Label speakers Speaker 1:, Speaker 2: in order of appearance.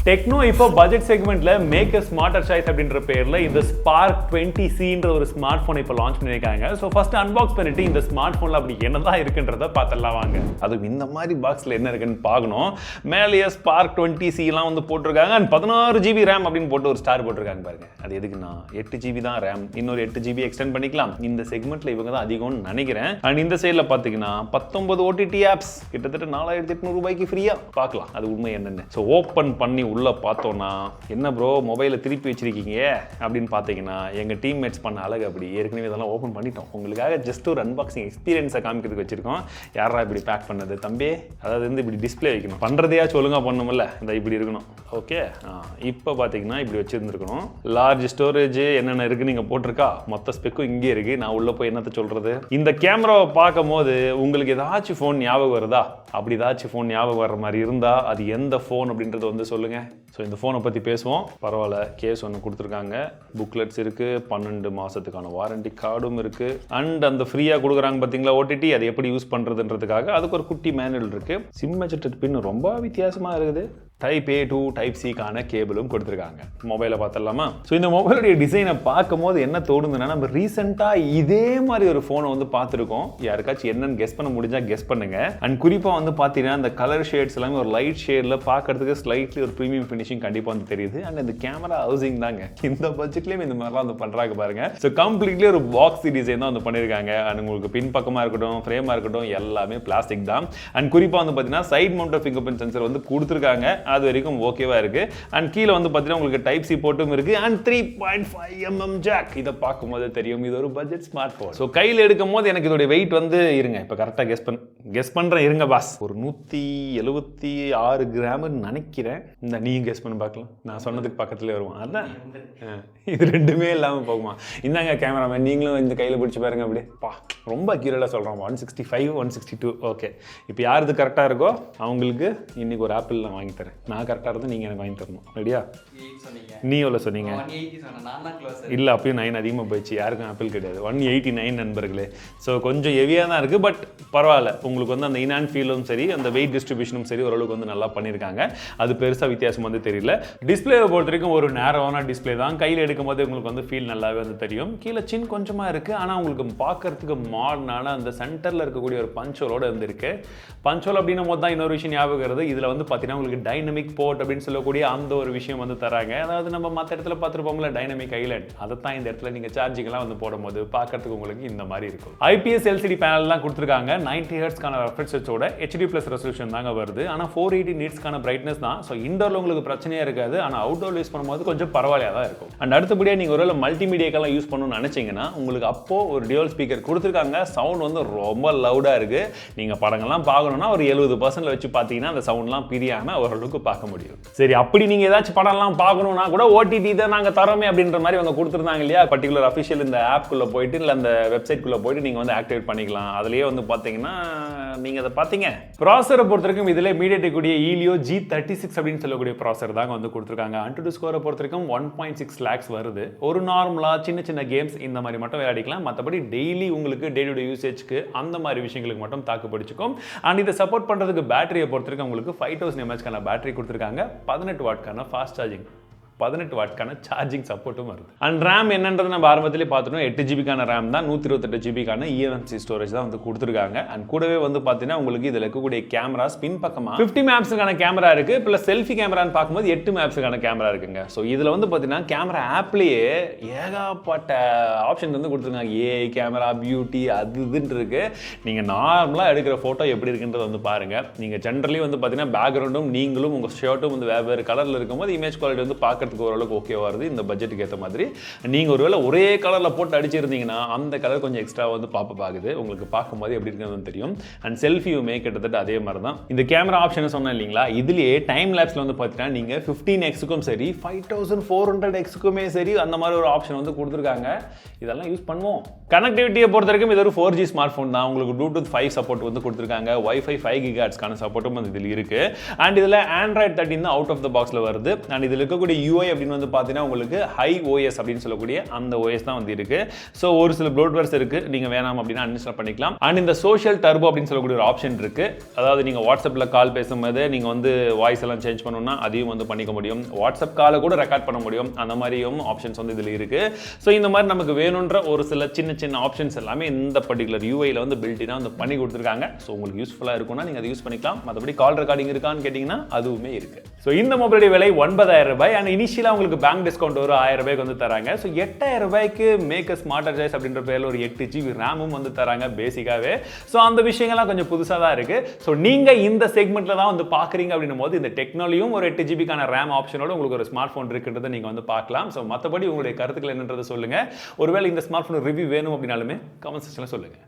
Speaker 1: Techno இப்போ budget செக்மெண்ட்ல make a smarter choice அப்படின்ற பேர்ல இந்த Spark20cன்ற ஒரு ஸ்மார்ட் போன் இப்போ லான்ச் பண்ணிருக்காங்க. ஸோ ஃபர்ஸ்ட் அன்பாக்ஸ் பண்ணிட்டு இந்த ஸ்மார்ட் போன்ல அப்படி என்னதான் இருக்குன்றத பார்த்துடலாம் வாங்க. அதுவும் இந்த மாதிரி பாக்ஸ்ல என்ன இருக்குன்னு பார்க்கணும். மேலேயே Spark20c எல்லாம் வந்து போட்டிருக்காங்க. 16GB RAM அப்படின்னு போட்டு ஒரு ஸ்டார் போட்டிருக்காங்க பாருங்க. அது எதுக்குன்னா 8GB தான் RAM, இன்னொரு 8GB எக்ஸ்டெண்ட் பண்ணிக்கலாம். இந்த செக்மெண்ட்ல இவங்க தான் அதிகம்னு நினைக்கிறேன். அண்ட் இந்த சைட்ல பாத்தீங்கன்னா 19 OTT ஆப்ஸ் கிட்டத்தட்ட 4800 ரூபாய்க்கு ஃப்ரீயா பார்க்கலாம். அது உண்மை என்னன்னு. ஸோ ஓப்பன் பண்ணி உள்ள பார்த்தோம்னா என்ன ப்ரோ மொபைலை திருப்பி வச்சிருக்கீங்க அப்படின்னு பார்த்தீங்கன்னா எங்க டீம்மேட்ஸ் பண்ண அழகு அப்படி. ஏற்கனவே இதெல்லாம் ஓப்பன் பண்ணிட்டோம். உங்களுக்காக ஜஸ்ட் ஒரு அன்பாக்சிங் எக்ஸ்பீரியன்ஸை காமிக்கிறதுக்கு வச்சிருக்கோம். யாரா இப்படி பேக் பண்ணது தம்பி? அதாவது வந்து இப்படி டிஸ்பிளே வைக்கணும், பண்றதையா ஒழுங்கா பண்ணும்ல, இந்த இப்படி இருக்கணும். ஓகே, இப்போ பார்த்தீங்கன்னா இப்படி வச்சிருந்துருக்கணும். லார்ஜ் ஸ்டோரேஜ் என்னென்ன இருக்கு நீங்க போட்டிருக்கா, மொத்த ஸ்பெக்கும் இங்கே இருக்கு. நான் உள்ள போய் என்னத்த சொல்றது. இந்த கேமராவை பார்க்கும் போது உங்களுக்கு ஏதாச்சும் ஃபோன் ஞாபகம் வருதா? அப்படி ஏதாச்சும் ஃபோன் ஞாபகம் வர்ற மாதிரி இருந்தா அது எந்த ஃபோன் அப்படின்றத வந்து சொல்லுங்க. ஸோ இந்த ஃபோனை பற்றி பேசுவோம். பரவாயில்ல, கேஸ் ஒன்று கொடுத்துருக்காங்க, புக்லெட்ஸ் இருக்குது, 12 மாதத்துக்கான வாரண்டி கார்டும் இருக்குது. அண்ட் அந்த ஃப்ரீயாக கொடுக்குறாங்க பார்த்தீங்களா OTT, அது எப்படி யூஸ் பண்ணுறதுன்றதுக்காக அதுக்கு ஒரு குட்டி மேனுவல் இருக்குது. சிம் எஜெக்டட் பின் ரொம்ப வித்தியாசமாக இருக்குது. டைப் A to டைப் Cக்கான கேபிளும் கொடுத்துருக்காங்க. மொபைலை பார்த்துடலாமா? ஸோ இந்த மொபைலுடைய டிசைனை பார்க்கும் போது என்ன தோணுதுன்னா, நம்ம ரீசெண்டாக இதே மாதிரி ஒரு ஃபோனை வந்து பார்த்துருக்கோம். யாருக்காச்சும் என்னன்னு கெஸ் பண்ண முடிஞ்சால் கெஸ் பண்ணுங்க. அண்ட் குறிப்பாக வந்து பார்த்தீங்கன்னா அந்த கலர் ஷேட்ஸ் எல்லாமே ஒரு லைட் ஷேடில் பார்க்கறதுக்கு ஸ்லைட்லி ஒரு ப்ரீமியம் ஃபினிஷிங் கண்டிப்பாக வந்து தெரியுது. அண்ட் இந்த கேமரா ஹவுசிங் தாங்க இந்த பட்ஜெட்லேயும் இந்த மாதிரிலாம் வந்து பண்ணுறாங்க பாருங்க. ஸோ கம்ப்ளீட்லி ஒரு பாக்ஸ் டிசைன் தான் வந்து பண்ணியிருக்காங்க. அண்ட் உங்களுக்கு பின் பக்கமாக இருக்கட்டும், ஃப்ரேமாக இருக்கட்டும், எல்லாமே பிளாஸ்டிக் தான். அண்ட் குறிப்பாக வந்து பார்த்தீங்கன்னா side mounted fingerprint sensor வந்து கொடுத்துருக்காங்க. அது வரைக்கும் ஓகேவா இருக்கு. அண்ட் கீழே வந்து பார்த்தீங்கன்னா உங்களுக்கு டைப் C போட்டும் இருக்கு. And 3.5mm jack. இதை பார்க்கும்போது தெரியும் இது ஒரு பட்ஜெட் ஸ்மார்ட் போன். ஸோ கையில் எடுக்கும் போது எனக்கு இதோட வெயிட் வந்து இருங்க, இப்போ கரெக்டாக கெஸ் பண்ணுறேன் இருங்க பாஸ், ஒரு 176 கிராம்னு நினைக்கிறேன். இந்த நீயும் கெஸ் பண்ணி பார்க்கலாம். நான் சொன்னதுக்கு பக்கத்துலேயே வருவான். அதான் இது ரெண்டுமே இல்லாமல் போகுமா? இந்தாங்க கேமராமேன், நீங்களும் இந்த கையில் பிடிச்சி பாருங்க. அப்படியே பா ரொம்ப அக்யூரேட்டாக சொல்கிறோம். 165 162. ஓகே, இப்போ யாருக்கு கரெக்டாக இருக்கோ அவங்களுக்கு இன்னைக்கு ஒரு ஆப்பிள் நான் வாங்கி தரேன். நான் கரெக்டாக இருந்தால் நீங்கள் எனக்கு வாங்கி தரணும். ரெடியா? நீ எவ்வளோ சொன்னீங்க? இல்லை, அப்பயும் 9 அதிகமாக போயிடுச்சு. யாருக்கும் ஆப்பிள் கிடையாது. 189 நண்பர்களே. ஸோ கொஞ்சம் ஹெவியாக தான் இருக்குது, பட் பரவாயில்ல. உங்களுக்கு வந்து அந்த இன் ஃபீலும் சரி, அந்த வெயிட் டிஸ்ட்ரிபியூஷனும் சரி ஓரளவுக்கு வந்து நல்லா பண்ணியிருக்காங்க. அது பெருசாக வித்தியாசம் வந்து தெரியல. டிஸ்பிளேவை பொறுத்த வரைக்கும் ஒரு நேரவான டிஸ்பிளே தான். கையில் எடுக்கும் போது உங்களுக்கு வந்து ஃபீல் நல்லாவே வந்து தெரியும். கீழே சின் கொஞ்சமாக இருக்குது, ஆனால் உங்களுக்கு பார்க்கறதுக்கு மாடர்னான அந்த சென்டரில் இருக்கக்கூடிய ஒரு பஞ்சோலோடு இருந்திருக்கு. பஞ்சோல் அப்படின்னும் போது தான் இன்னொரு விஷயம் ஞாபகம் வருது. இதில் வந்து பார்த்தீங்கன்னா உங்களுக்கு டைனமிக் போர்ட் அப்படின்னு சொல்லக்கூடிய அந்த ஒரு விஷயம் வந்து தராங்க. அதாவது நம்ம மற்ற இடத்துல பார்த்துருப்போம்ல டைனமிக் ஐலண்ட், அதை தான் இந்த இடத்துல நீங்கள் சார்ஜிங்லாம் வந்து போடும்போது பார்க்கறதுக்கு உங்களுக்கு இந்த மாதிரி இருக்கும். IPS LCD பேனல் தான் கொடுத்துருக்காங்க. 90 ஹெர்ட்ஸ்க்கான ரெஃப்ரெஷ் ரேட்டோட HD+ ரெசல்யூஷன் தாங்க வருது. ஆனால் 480 நீட்ஸ்க்கான பிரைட்னஸ் தான். ஸோ இண்டோரில் உங்களுக்கு பிரச்சனையாக இருக்காது, ஆனால் அவுட்டோர் யூஸ் பண்ணும்போது கொஞ்சம் பரவாயில்லையாக தான் இருக்கும். அண்ட் அடுத்தபடியாக நீங்கள் ஒரு மல்டிமீடியாக்கெல்லாம் யூஸ் பண்ணணும்னு நினைச்சீங்கன்னா உங்களுக்கு அப்போ ஒரு டியூவல் ஸ்பீக்கர் கொடுத்துருக்காங்க. சவுண்ட் வந்து ரொம்ப லவுடாக இருக்குது. நீங்கள் படங்கள்லாம் பார்க்கணும்னா ஒரு 70% வச்சு பார்த்தீங்கன்னா அந்த சவுண்ட்லாம் பிரியாமல் ஓரளவுக்கு பார்க்க முடியும். சரி, அப்படி நீங்கள் ஏதாச்சும் படம்லாம் பார்க்கணும்னா கூட OTT தான் நாங்கள் தரோமே அப்படின்ற மாதிரி அவங்க கொடுத்துருந்தாங்க இல்லையா? பர்டிகுலர் அஃபிஷியல் இந்த ஆப்குள்ளே போயிட்டு இல்லை அந்த வெப்சைட்குள்ளே போயிட்டு நீங்கள் வந்து ஆக்டிவேட் பண்ணிக்கலாம். அதுலேயே வந்து பார்த்தீங்கன்னா நீங்கள் அதை பார்த்தீங்க. ப்ராசரை பொறுத்த வரைக்கும் இதில் மீடியாடெக் கூடிய Helio G36 அப்படின்னு சொல்லக்கூடிய ப்ராசர் தாங்க வந்து கொடுத்துருக்காங்க. AnTuTu ஸ்கோரை பொறுத்த வரைக்கும் 1.6 lakhs வருது. ஒரு நார்மலாக சின்ன சின்ன கேம்ஸ் இந்த மாதிரி மட்டும் விளையாடிக்கலாம். மற்றபடி டெய்லி உங்களுக்கு டே டு டே யூசேஜ்க்கு அந்த மாதிரி விஷயங்களுக்கு மட்டும் தாக்கு பிடிச்சிக்கும். அண்ட் இதை சப்போர்ட் பண்ணுறதுக்கு பேட்டரியை பொறுத்த வரைக்கும் உங்களுக்கு 5000 mAh பேட்டரி கொடுத்துருக்காங்க. 18 வாட்க்கான ஃபாஸ்ட் சார்ஜிங், 18 வாட்க்கான சார்ஜிங் சப்போர்ட்டும் வருது. அண்ட் RAM என்னன்றது நம்ம ஆரம்பத்திலே பார்த்துட்டோம். 8GBக்கான RAM தான், 128GBக்கான eMMC ஸ்டோரேஜ் தான் வந்து கொடுத்துருக்காங்க. அண்ட் கூடவே வந்து பார்த்தீங்கன்னா உங்களுக்கு இதில் இருக்கக்கூடிய கேமராஸ் பின் பக்கமாக 50 MP கேமரா இருக்கு, பிளஸ் செல்ஃபி கேமரான்னு பார்க்கும்போது 8 MP கேமரா இருக்குங்க. ஸோ இதில் வந்து பார்த்தீங்கன்னா கேமரா ஆப்லேயே ஏகப்பட்ட ஆப்ஷன் வந்து கொடுத்துருக்காங்க. AI கேமரா, பியூட்டி, அது இதுன்னு இருக்கு. நீங்கள் நார்மலாக எடுக்கிற ஃபோட்டோ எப்படி இருக்குன்றது வந்து பாருங்க. நீங்கள் ஜென்ரலி வந்து பார்த்தீங்கன்னா பேக்ரவுண்டும் நீங்களும் உங்கள் ஷர்ட்டும் வந்து வேறு கலரில் இருக்கும்போது இமேஜ் குவாலிட்டி வந்து பார்க்கறதுக்கு ஓரளவுக்கு ஓகேவா வருது. இந்த பட்ஜெட்டுக்கு ஏற்ற மாதிரி நீங்கள் ஒருவேளை ஒரே கலரில் போட்டு அடிச்சிருந்தீங்கன்னா அந்த கலர் கொஞ்சம் எக்ஸ்ட்ரா வந்து பார்க்குது. உங்களுக்கு பார்க்கும்போது எப்படி இருக்குன்னு தெரியும். அண்ட் செல்ஃபியுமே கிட்டத்தட்ட அதே மாதிரி தான். இந்த கேமரா ஆப்ஷன் சொன்னேன் இல்லைங்களா, இதுலேயே டைம் லேப்ஸில் வந்து பார்த்தீங்கன்னா நீங்கள் 15x சரி 5400x சரி அந்த மாதிரி ஒரு ஆப்ஷன் வந்து கொடுத்துருக்காங்க. இதெல்லாம் யூஸ் பண்ணுவோம். கனெக்டிவிட்டியை பொறுத்த வரைக்கும் இது ஒரு 4G ஸ்மார்ட் ஃபோன் தான். உங்களுக்கு Bluetooth 5 சப்போர்ட் வந்து கொடுத்துருக்காங்க. Wi-Fi 5 GHz சப்போர்ட்டும் வந்து இதில் இருக்கு. அண்ட் இதில் Android 13 தான் அவுட் ஆஃப் த பாக்ஸில் வருது. அண்ட் இதில் இருக்கக்கூடிய UI அப்படின்னு வந்து பார்த்தீங்கன்னா உங்களுக்கு iOS அப்படின்னு சொல்லக்கூடிய அந்த OS தான் வந்து இருக்கு. ஸோ ஒரு சில ப்ளோட்வேர்ஸ் இருக்கு, நீங்க வேணாம் அப்படின்னா அன்இன்ஸ்டால் பண்ணிக்கலாம். அண்ட் இந்த சோஷியல் டர்போ அப்படின்னு சொல்லக்கூடிய ஒரு ஆப்ஷன் இருக்கு. அதாவது நீங்க வாட்ஸ்அப்ல கால் பேசும்போது நீங்க வந்து வாய்ஸ் எல்லாம் சேஞ்ச் பண்ணணும்னா அதையும் வந்து பண்ணிக்க முடியும். வாட்ஸ்அப் காலை கூட ரெக்கார்ட் பண்ண முடியும். அந்த மாதிரியும் ஆப்ஷன்ஸ் வந்து இதில் இருக்கு. ஸோ இந்த மாதிரி நமக்கு வேணுன்ற ஒரு சில சின்ன சின்ன ஆப்ஷன்ஸ் எல்லாமே இந்த பர்டிகுலர் யூஐல வந்து பில்டினா வந்து பண்ணி கொடுத்துருக்காங்க. ஸோ உங்களுக்கு யூஸ்ஃபுல்லாக இருக்கும்னா நீங்கள் அதை யூஸ் பண்ணிக்கலாம். மற்றபடி கால் ரெக்கார்டிங் இருக்கான்னு கேட்டிங்கன்னா அதுவுமே இருக்கு. ஸோ இந்த மொபைலுடைய விலை 9,000 ரூபாய். அண்ட் இனிஷியலாக உங்களுக்கு பேங்க் டிஸ்கவுண்ட் ஒரு 1000 ரூபாய்க்கு வந்து தராங்க. ஸோ 8,000 ரூபாய்க்கு மேக் ஸ்மார்ட்டர் சாய்ஸ் அப்படின்ற பேரில் ஒரு 8 GB ரேமும் வந்து தராங்க பேசிக்காவே. ஸோ அந்த விஷயங்கள்லாம் கொஞ்சம் புதுசாக தான் இருக்கு. ஸோ நீங்கள் இந்த செக்மெண்ட்ல தான் வந்து பார்க்குறீங்க அப்படின்னும் போது இந்த டெக்னாலஜியும் ஒரு 8 GB ரேம் ஆப்ஷனோட உங்களுக்கு ஒரு ஸ்மார்ட் ஃபோன் இருக்குன்றதை நீங்கள் வந்து பார்க்கலாம். ஸோ மற்றபடி உங்களுடைய கருத்துக்கள் என்னன்றதை சொல்லுங்க. ஒருவேளை இந்த ஸ்மார்ட் ஃபோன் ரிவ்யூ வேணும் அப்படின்னாலுமே கமெண்ட் செக்ஷன்ல சொல்லுங்க.